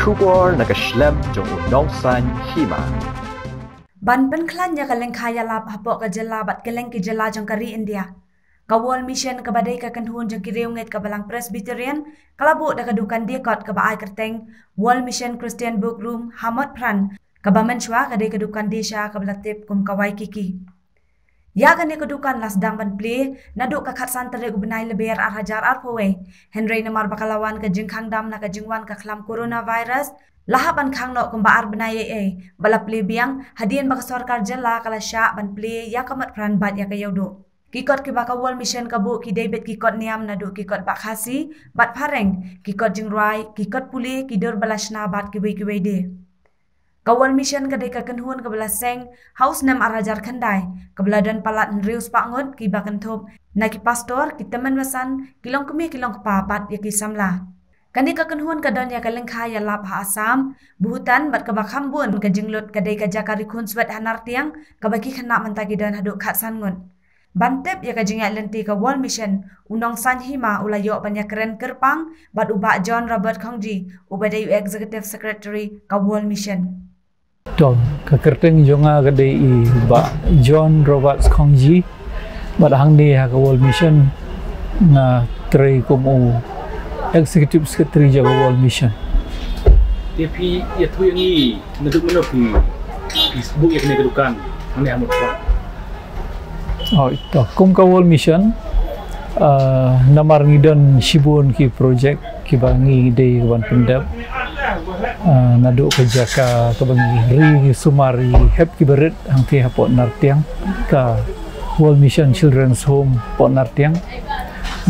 Trubor na kashlem jong unong san hima. Ban penklan ya kaleng kaya lap hapok ke jela bat keleng ke jela jong kari India. Kawal mission ke badai ke kenhun jong kiriunget ke balang Presbyterian kalabu da kedukan diekot ke baai kerteng World Mission Christian Book Room Hamad Pran ke bamenshwa ke dai kedukan desha ke belatip kum kawai kiki. Ya kan kedukan lasdang ban play naduk ke khatsan tere ubenai leber arhajar arpowe Henry namar bakalawan ke jengkang dam na ke jengwan ke kelam coronavirus lahap ban khang no kumba ar benai bala play biang hadian baka sarkar jela kala sya ban play ya kamat pran bat ya kayaudu. Kikot ki baka World Mission kabu ki David kikot niam nadu kikot bak khasi bat pareng kikot jingrai kikot puli kidur balasna bat kiwi de. Ka World Mission kadai ka kenhun ka belaseng haus nam arajar khandai ka beladan palat nrius pangut ki bakan thop na ki pastor ki teman wasan kilong kumi kilong papat ya ki samla. Kani ka kenhun ka don ya ka lengkha ya lap ha Asam buhutan bat ka bakhambun ka jinglut kadai ka jakari khun swat hanar tiang ka baki khana mentagi dan haduk khatsan ngun. Bantep ya kajingat lenti ke World Mission unong san hima ulayo banyak keren kerpang bat ubak John Robert Kongji ubadayu Executive Secretary ke World Mission. Tol ke kerteng jonga kadai ba John Robert Kongji bat hang ni ke World Mission na tray kumu Executive Secretary ke World Mission. Tapi ya tu yang ni naduk menopi Facebook yang kena kedukan hang ni amut. Oh, itu kum ka World Mission namar ngidon shibun ki project ki bangi de ban pendap nadu ke jaka ke bangi ri sumari hep ki berit hang ti hapot nartiang ka World Mission Children's Home pot nartiang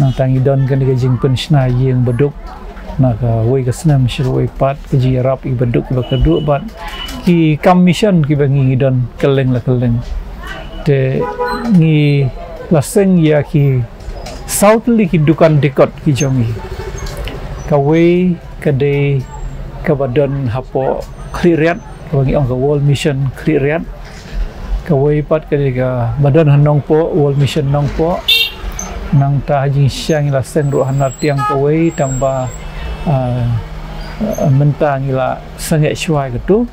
nang tangi don kan ke jing penshna yang beduk na ka wei ka senam shirwei pat ke ji rap i beduk ba keduk bat ki kam mission ki bangi ngidon keleng la keleng te ngi laseng ya ki southly ki dukan dekot ki jongi kawei kade kabadon hapo kliriat bagi ang World Mission kliriat kawei pat kade ka badan hanong po World Mission nong po nang ta jing syang laseng ru hanar tiang kawei tamba mentang ila sangat syuai gitu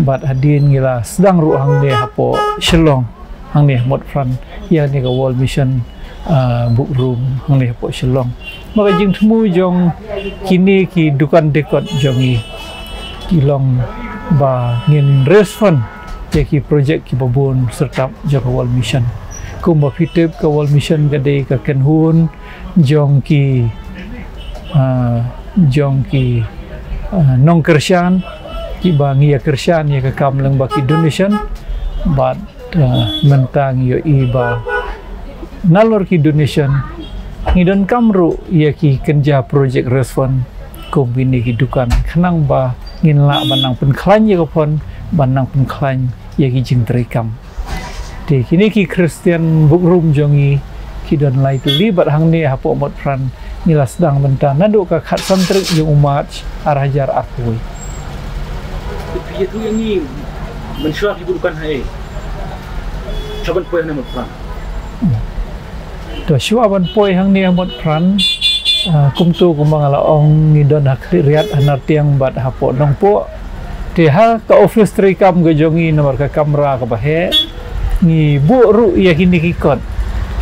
bat hadin ngila sedang ru hang ne hapo Shillong hang ni mod front ya ni ka World Mission book room hang ni po Shillong maka jing temu jong kini ki dukan dekot jongi kilong ba ngin respond je ki project ki babun serta jong World Mission kum ba fitep ka World Mission gade ka kenhun jong ki nong kersyan ki bangi ya kersyan ya ka kamlang ba ki donation but mentang yo iba nalor ki donation ngidon kamru ya ki kerja project respon kombini ki dukan kenang ba nginla banang penklan ya kopon banang penklan ya ki jing terikam de kini ki Christian book room jongi ki don lai libat hang ni hapo mot fran nila sedang mentang nadu ka khat santrik yung umat arajar akui tapi itu yang ni mensyuat ibu dukan hai Saban poi hang mot pran. To saban poi hang ni mot pran kumtu kumangala ong ngidon hakriat anar tiang bat hapo nong po te ha ka office trikam ge jongi nomor ka kamera ka bahe ni bu ru ya kini kikot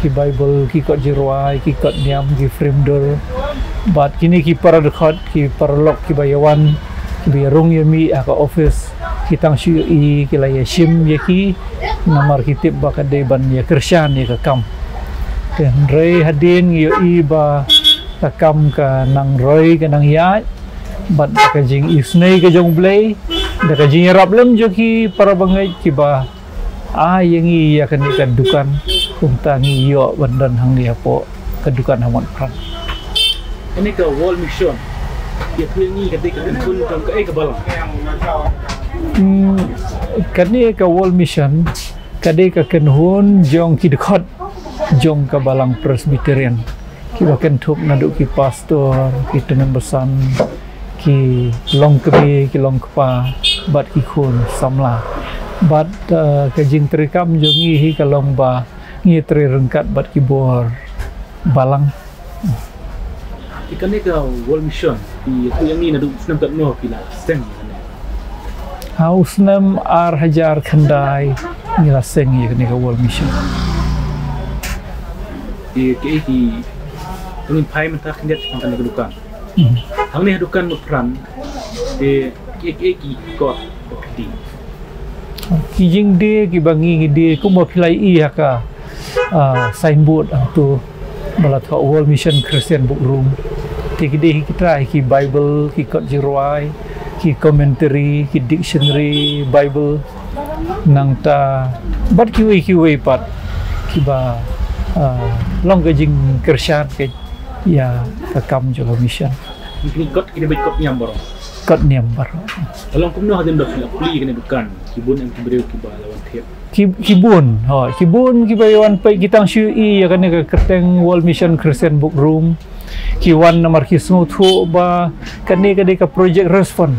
ki Bible kikot jirwai kikot niam ki frame door bat kini ki paradkhot ki parlok ki bayawan ki bayarung yami ka office kitang syu i kila ya shim yaki namar kitip ba kadai ban ya kersyan ya kakam dan rei hadin yo i ba kakam ka nang roi ka nang ya bat ka jing isnei ka jong blai da ka jing rap lem jo ki para bangai ki ba yang i ya kan ka dukan kum tangi yo bandan hang ni apo kedukan hamon pran ini ke World Mission ya tu ni ketika pun jong ke balang kani ka World Mission kadai ka kenhun jong ki dekat jong ka balang Presbyterian ki baken thup naduk ki pastor ki temen besan ki long kebi ki long kepa bat ki khun samla bat ka jing terikam jongi hi ka long ba ngi tri rengkat bat ki bor balang Ikan ni kau World Mission di tu yang ni nak senam kat noh pila seng. Usnam ar hajar khandai ngila seng ya ni ka World Mission. Di ini pai mentah kendat pangkan kedukan. Hang ni kedukan berperan di kot bukti. Kijing dia ki bangi dia ku mo pilai iya ka signboard tu balat ka World Mission Christian Book Room. Tikide kita ki Bible ki kot jirwai ki commentary ki dictionary Bible nang ta bat ki we pat ki ba long ke jing Christian ke ya ka kam jo mission. Ini kot kita baik kot nyambar. Kot nyambar. Kalau kamu nak hendak beli kena dukan kibun yang kiberiu kiba lawan tiap. Kibun, kibun kibayawan pai kitang syui ya kan ke kerteng World Mission Christian Book Room. Kiwan namar kisngu thu ba kani ka project respond.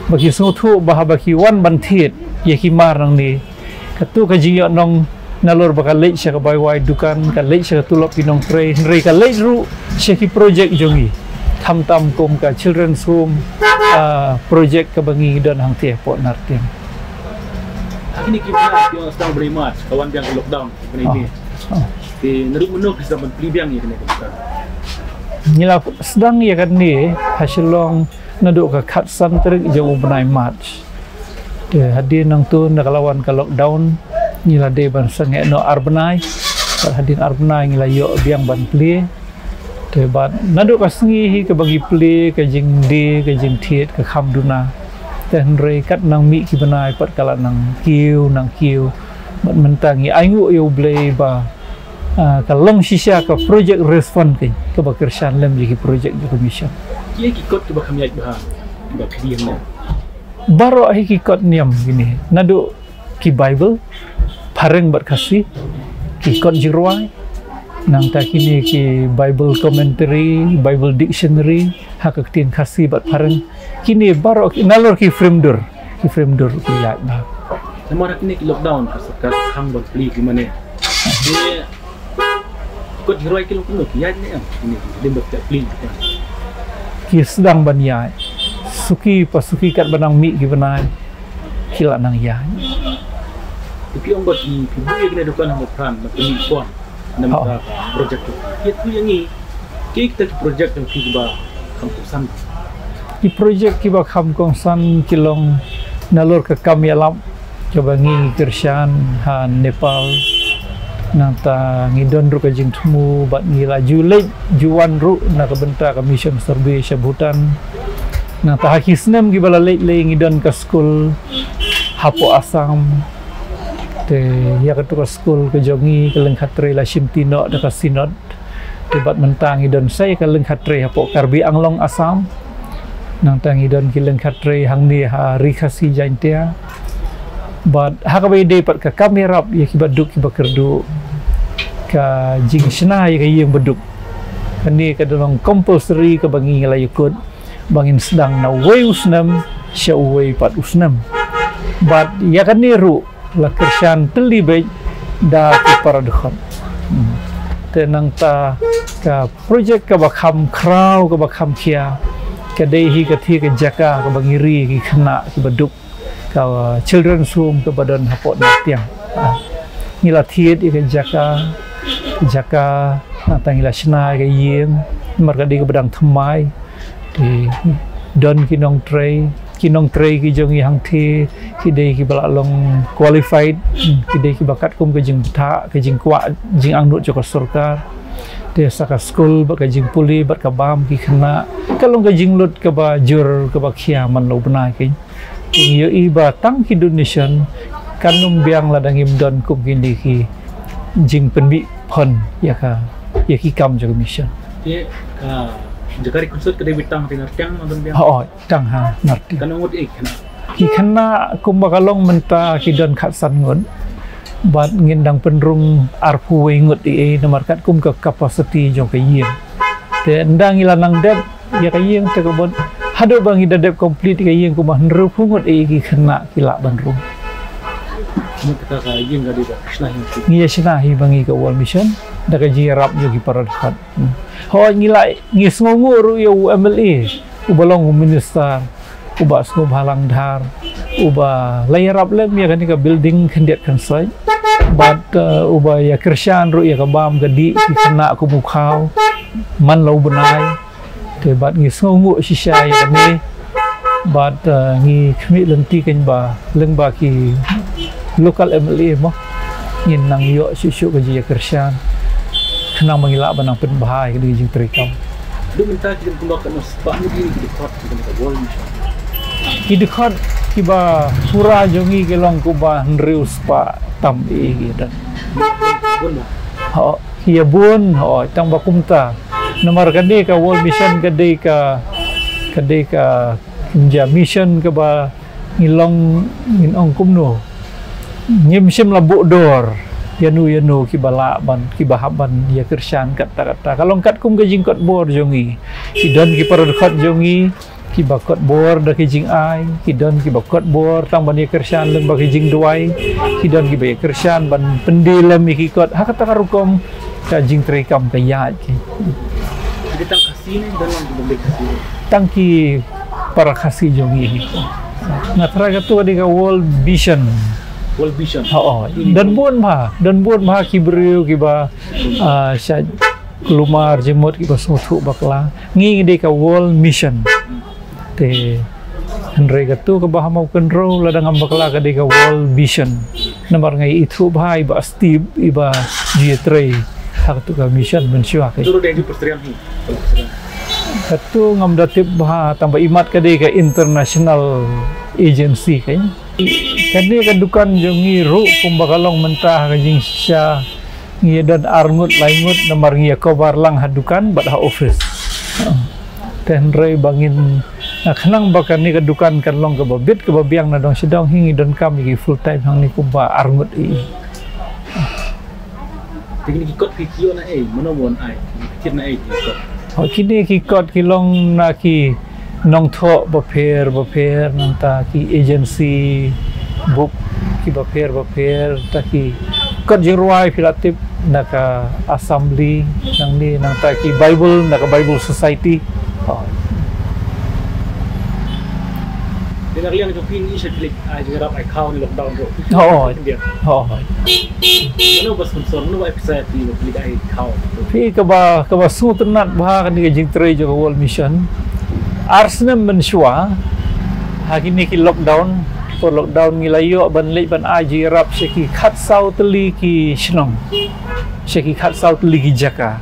Bagi sngu thu ba bagi wan bantit ya kimar nang ni. Katu ka jiyo nong nalor bakal late siya ka bayway dukan ka late siya ka tulop pinong tray nri ka late ru siya ki project jongi tam kum ka children's home project ka bangi dan hang tie po nartin. Ini kita yang sedang berimat kawan yang lockdown ini. Di neruk menuk sedang pelibang ni kena bukan. Nila sedang ya kan ni hasilong naduk ka kat santrik jauh benai March. Dia hadir nang tu nak lawan ka lockdown nila de ban sange no arbenai. Hadir arbenai nila yo biang ban pli. Dia ban naduk ka sengi ke bagi pli ke jing de ke jing thiet ke kham duna. Dan rei kat nang mi ki benai pat kala nang kiu bat mentangi aingu yo blei ba kalong sisya ka project respond ke bakirsan lem lagi project jo mission. Kia kikot ke bakam yat bah. Ba kediam na. Baro ai kikot niam gini. Nadu ki Bible pareng bat kasih kikot jirwai nang ta kini ki Bible commentary, Bible dictionary hak ketin kasih bat pareng kini baro nalor ki framedur ki yat bah. Namara kini ki lockdown kas hang bat pli ki mane. Dia kot jirwai ki lockdown ki yat ni ini dia bat pli. Ki sedang banyai suki pasuki kat benang mi ki benai kila nang ya tapi orang buat ni dia kena dukan hang peran nak ni pon nama projek tu itu yang ni kita projek yang kita kampusan di projek kita kampusan kilong nalur ke kami alam coba ngi Kirshan han Nepal nanta ngidon ru ka jing temu bat ngila julej juan ru na ka benta ka mission survey sa Bhutan nanta hakisnem gi bala lej le ngidon ka school hapo Assam te ya ka tu ka school ka jongi ka lengkhatre la simtino da ka sinod te bat mentang ngidon sai ka lengkhatre hapo Karbi Anglong Assam nanta ngidon ki lengkhatre hang ni ha rikasi jaintia bat hakabai de pat ka kamerap ya ki baduk ki bakerdu ka jing sna ya yang beduk kani ka dalam compulsory ka bangi ngalayukut bangin sedang na way usnam sya way pat usnam bat ya kan ni ru la Kirshan terlibat da ki paradkhon tenang ta ka project ka bakham kraw ka bakham kia ka dehi ka thi ka jaka ka bangiri ki khna ki beduk ka children's home ke badan hapot na tiang ngila thiet ke jaka natang ila shna ke yeng marga di ke badang thmai di don kinong tray ki jong yang thi ki dei ki bala long qualified ki dei ki bakat kum ke jing tha ke jing kwa jing angnut joko sarkar de saka school ba ke jing puli bat ka bam ki khna kalong ke jing lut ke ba jur ke ba khia man lo bna ki iyo iba tang Indonesia kanum biang ladang imdon kum gini ki jing penbi pon ya ki kam jaga mission ye jekari konsert kedai bitang tinar tiang nonton biang tang ha narti kanong ngot kana ki khana kum bakalong menta ki don khat san ngon bat ngendang penrung arpu we ngot nomor kat kum ke capacity jong ke yeng te ndang ilanang dep ya ke yeng te kebon hado bang ida dep complete ke yang kumah nru pungut ki khna kila banru kita kaji nggak ada Krishna yang ngi shnahi bangi ka World Mission da ka ji rap jo ki paradhat ho ngi lai ngi sngongu ru yo MLA ubalong minister uba sngo halang dhar uba lai rap lem ya kan ka building khendiat kan sai bat uba ya Krishan ru ya ka bam gadi ki kana ku mukhau man lau benai te bat ngi sngongu shisha ya ni bat ngi khmi lenti kan ba leng ba ki local MLA mo yin nang yo syuk ke ji Krishan kenang mengilak banang pen bahai ke jing terikam du minta kita kembangkan sebab ni di dekat kita World Mission ki dekat ki ba pura jongi ke long ku ba nriu spa tam e dan ho ki bun ho tang ba kumta nomor kade ka World Mission kade ka kinja mission ke ba ngilong ngin ong kumno nyim sim la dor yanu ki bala ban ki bahaban ya Krishan kata kalau kat kum ke jingkot bor jongi ki don ki paradkot jongi ki bakot bor da ki jing ai ki don ki bakot bor tang ban ya Krishan leng ba ki jing duai ki don ki ba ya Krishan ban pendilem ki kot ha kata karukom ka jing trekam ka ya ki kita kasih ni dalam beli kasih tangki para kasih jongi ngatra katu di ka World Vision dan buon mah kibriu kiba syad kelumar jemut kiba sutu bakla ngi de ka World Mission te henre gatu ka bah mau kenro ladang bakla ka de ka World Vision nomor ngai itu bahai ba steve iba G3 hak tu ka mission mensyua ka turu de perstrian hi katu ngam datib bah tambah imat ka de ka international agency kayaknya kani kadukan jongi ru pembakalong mentah kajing sya ngi dan arngut laingut nomor ngi kobar lang hadukan bad ha office tenrei bangin kenang bakan ni kadukan kan long ke babit ke babiang na dong sedang hingi dan kami full time hang ni kumba arngut i tinggi ikut video na menawon ai pikir na ikut kini kikot kilong na ki nong tho baper nanta ki agency book ki baper ta ki kot jirwai filatip naka assembly nang ni nanta ki Bible naka Bible Society dengan liang itu pin isu klik aja rap account lockdown bro mana bas sponsor mana website di klik account pi ka ba su tenat bah kan di jing tre jo World Mission Arsenal mensyua hari ni ki lockdown ngilayo ban lek ban aji rap seki khat sau teli ki shnong seki khat sau teli ki jaka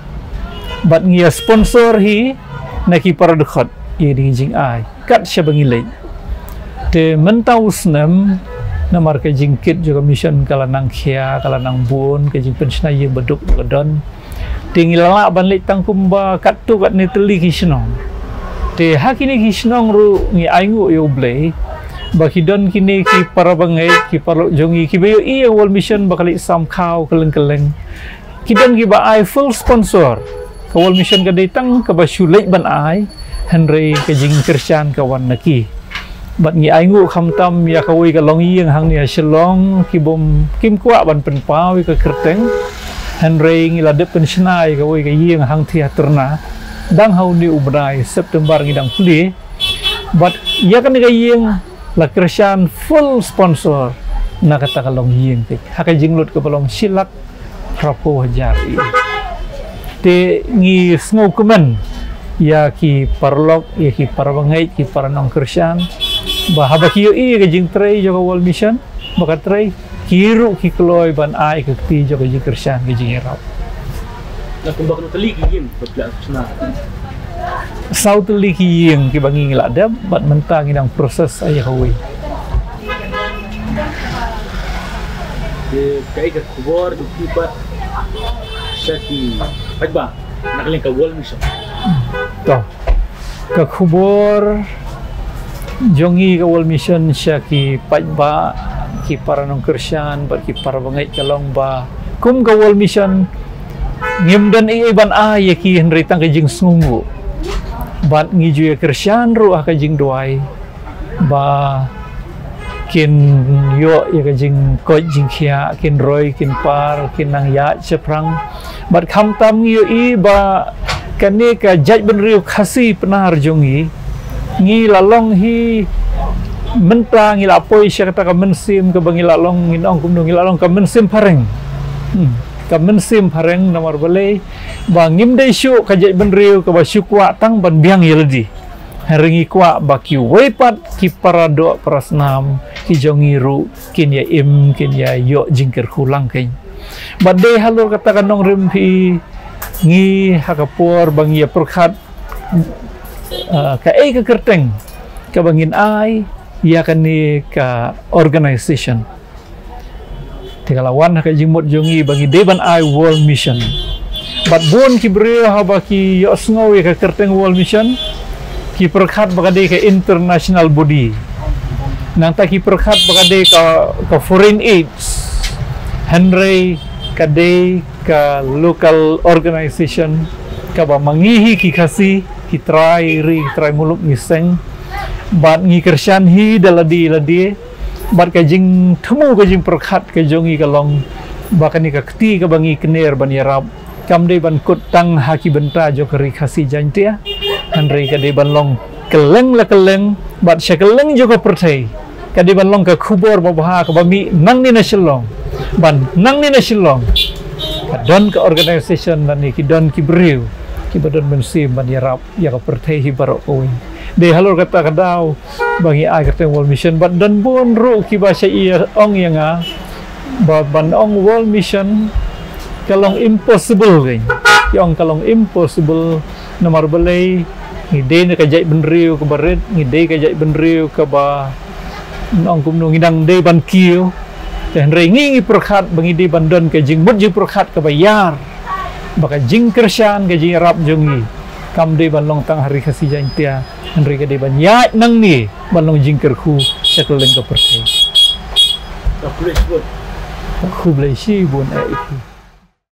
bat ngia sponsor hi na ki paradkhot ye di jing ai kat sya bangilai te mentau snam namar ke jingkit juga mission kala nang khia kala nang bun ke jing pensna ye beduk bedon tingilala ban lek tangkumba kat tu kat ni teli ki shnong te hakini hisnong ru ngi aingu yo blay bakidon kini ki para bangai ki parlo jongi ki beyo i World Mission bakali sam khau keleng kidon ki ba ai full sponsor ka World Mission ka datang ka ba shulek ban ai Henry ka jing Krishan ka wan naki bat ngi aingu khamtam ya ka wei ka long yeng hang ni shalong ki bom kim kwa ban pen pawi ka kerteng Henry ngi ladep pen snai ka wei ka yeng hang theaterna dang hau ni ubrai September ngidang pli but ya kan ga yeng la Krishan full sponsor na kata kalong yeng te haka jinglut ke balong silak rapo jari te ngi sngo kumen ya ki parlok ya ki parabangai ki paranong Krishan bahaba ki i ga jing trei jo World Mission baka trei kiru ki kloy ban ai ke ti jo ga jing Krishan ga jing rap na kumbak no teli gin betlak sna sau teli ki yeng ki bangi ngila dam bat mentang inang proses ay hawi de kai ga kubor du kipat syaki pajba nakaleng ka World Mission to ka kubor jongi ka World Mission syaki pajba ki paranong Krishan bat ki parabangai kalong ba kum ka World Mission ngimdan iban ya ki Henry tang kajing sungu bat ngiju ya Krishan ru ka jing doai ba kin yo ya ka jing ko jing khia kin roi kin par kin nang ya cheprang bat kham tam ngi i ba kani ka jaj ben riu khasi penar jongi ngi lalong hi mentla ngi la poi sya kata ka mensim ka bangi lalong ngi ong kum ngi lalong ka mensim pareng ka mensim pareng nomor bale ba ngim dei syu ka jaj ben riu ka ba syukwa tang ban biang yeldi haringi kwa baki wepat ki parado prasnam ki jongiru kin ya im kin ya yo jingker hulang kin badai halur katakan nong rimpi ngi hakapor bang ya perkhat ka ka kerteng ka bangin ai ya kan ni ka organization tikalawan ka jingmot jongi bangi deban ai world mission bat bon ki bre ha baki yo sngowi ka kerteng world mission ki perkhat bagade ke international body nang ta ki perkhat bagade ka foreign aids Henry kade ka local organization ka ba mangihi ki khasi ki try muluk ngiseng bat ngi kersyan hi daladi ladi bat ka jing themu ka jing perkhat ka jongi ka long bakani ka kti ka bangi kner ban yarab kamde ban kut tang haki benta jo kari khasi jantia Henry kade ban long keleng la keleng bat syakeleng jo ka pertai kade ban long ka khubor babha ka bami nang ni na shillong ban nang ni na shillong don ka organization dan ni ki don ki briu ki badon mensim ban yarap ya ka pertai hi barok oi de halor kata kadau bagi ai kata world mission bat don bon ru ki ba iya ong yang ba ban ong world mission kalong impossible kan yang kalong impossible nomor belai ngide ne ka jai benriu ke baret ngide ka jai benriu ke ba ong kum no ngidang de ban kiu dan rengi perkhat bangide bandon ke jing mut jing perkhat ke bayar baka jing kersyan ke jing rap jongi kam de ban long tang hari khasi jantia henry ke de ban ya nang ni ban long jing kerku sekeleng ke pertai aku blai shi bun ai